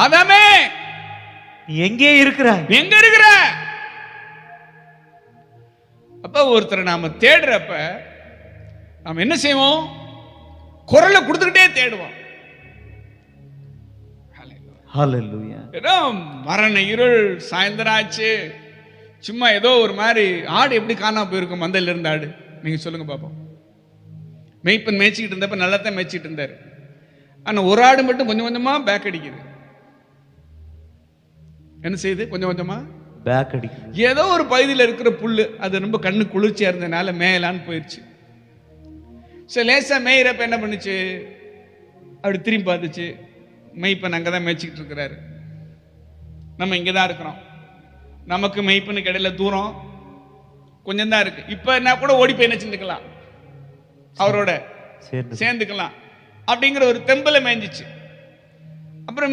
ஆதாமே நீ எங்கே இருக்கிறாய்? எங்க இருக்கிற? அப்ப ஒருத்தரை நாம தேடுறப்ப நாம என்ன செய்வோம்? குரலை கொடுத்துக்கிட்டே தேடுவோம். ஹalleluya. ஏதோ மரண இருள் சாயந்தரம் ஆச்சு, சும்மா ஏதோ ஒரு மாதிரி ஆடு எப்படி காணாம போயிருக்கும் மந்தையில இருந்த ஆடு? நீங்க சொல்லுங்க பாப்போம். மேய்ப்பன் மேய்ச்சிக்கிட்டு இருந்தப்ப நல்லா தான் மேய்ச்சிட்டு இருந்தாரு. ஆனா ஒரு ஆடு மட்டும் கொஞ்சம் கொஞ்சமா பேக் அடிக்குது. என்ன செய்யுது? கொஞ்சம் கொஞ்சமா பேக் அடிக்குது. ஏதோ ஒரு பகுதியில் இருக்கிற புல்லு அது ரொம்ப கண்ணு குளிர்ச்சியா இருந்ததுனால மேயலான்னு போயிடுச்சு. சரி, லேசா மேயிறப்ப என்ன பண்ணுச்சு? அப்படி திரும்பி பார்த்துச்சு. மெய்ப்பன் அங்கே தான் மேய்ச்சிக்கிட்டு இருக்கிறாரு. நம்ம இங்கே தான் இருக்கிறோம். நமக்கு மெய்ப்பனுக்கு இடையில தூரம் கொஞ்சம் தான் இருக்கு. இப்போ என்ன கூட ஓடி போய் என்ன செஞ்சுக்கலாம், அவரோட சேர்ந்துக்கலாம் அப்படிங்கிற ஒரு தெம்பல மேய்ஞ்சிச்சு. அப்புறம்